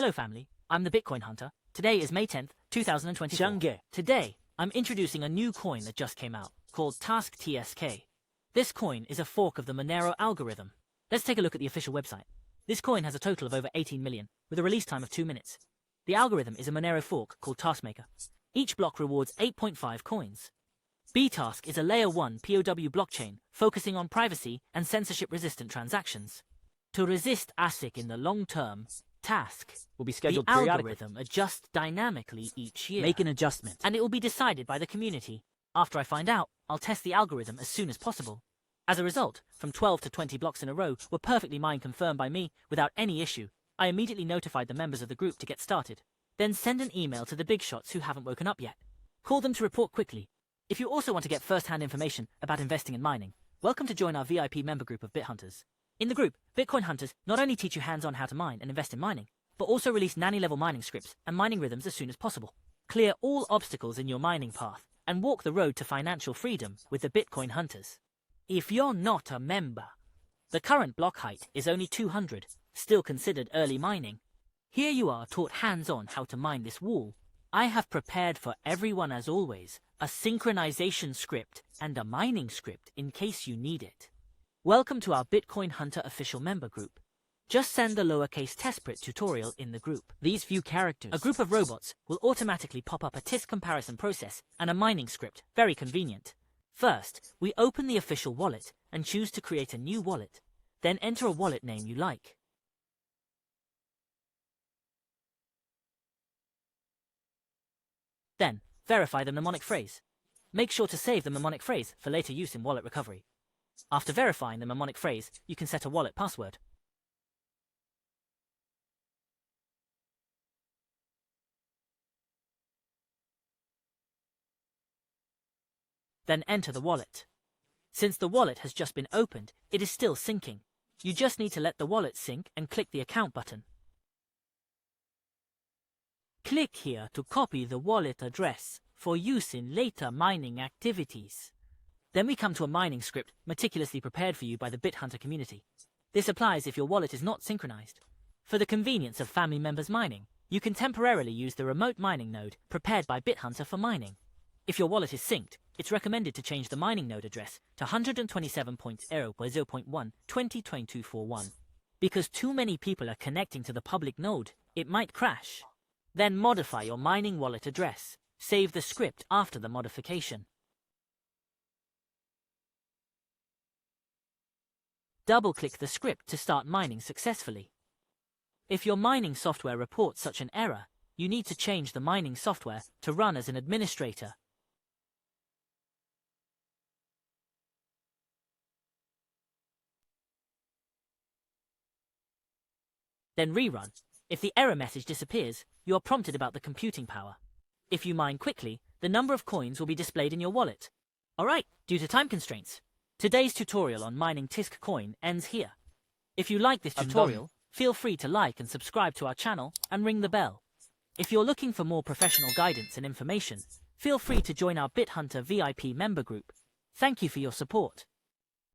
Hello family, I'm the Bitcoin Hunter. Today is May 10th, 2024. Today, I'm introducing a new coin that just came out, called TSK. This coin is a fork of the Monero algorithm. Let's take a look at the official website. This coin has a total of over 18 million, with a release time of 2 minutes. The algorithm is a Monero fork called Taskmaker. Each block rewards 8.5 coins. Btask is a layer 1 POW blockchain focusing on privacy and censorship-resistant transactions. To resist ASIC in the long term, Task will be scheduled the periodically. algorithm adjusts dynamically each year. Make an adjustment. And it will be decided by the community. After I find out, I'll test the algorithm as soon as possible. As a result, from 12 to 20 blocks in a row were perfectly mine confirmed by me without any issue. I immediately notified the members of the group to get started. Then send an email to the big shots who haven't woken up yet. Call them to report quickly. If you also want to get first-hand information about investing and mining, welcome to join our VIP member group of Bit Hunters. In the group, Bitcoin Hunters not only teach you hands-on how to mine and invest in mining, but also release nanny-level mining scripts and mining rhythms as soon as possible. Clear all obstacles in your mining path and walk the road to financial freedom with the Bitcoin Hunters. If you're not a member, the current block height is only 200, still considered early mining. Here you are taught hands-on how to mine this wall. I have prepared for everyone, as always, a synchronization script and a mining script in case you need it. Welcome to our Bitcoin Hunter official member group. Just send the lowercase testprint tutorial in the group. These few characters. A group of robots will automatically pop up a TSK comparison process and a mining script, very convenient. First, we open the official wallet and choose to create a new wallet. Then enter a wallet name you like. Then, verify the mnemonic phrase. Make sure to save the mnemonic phrase for later use in wallet recovery. After verifying the mnemonic phrase, you can set a wallet password. Then enter the wallet. Since the wallet has just been opened, it is still syncing. You just need to let the wallet sync and click the account button. Click here to copy the wallet address for use in later mining activities. Then we come to a mining script meticulously prepared for you by the BitHunter community. This applies if your wallet is not synchronized. For the convenience of family members mining, you can temporarily use the remote mining node prepared by BitHunter for mining. If your wallet is synced, it's recommended to change the mining node address to 127.0.0.1.202241. Because too many people are connecting to the public node, it might crash. Then modify your mining wallet address. Save the script after the modification. Double-click the script to start mining successfully. If your mining software reports such an error, you need to change the mining software to run as an administrator. Then rerun. If the error message disappears, you are prompted about the computing power. If you mine quickly, the number of coins will be displayed in your wallet. Alright, due to time constraints, today's tutorial on mining TSK coin ends here. If you like this tutorial, feel free to like and subscribe to our channel and ring the bell. If you're looking for more professional guidance and information, feel free to join our BitHunter VIP member group. Thank you for your support.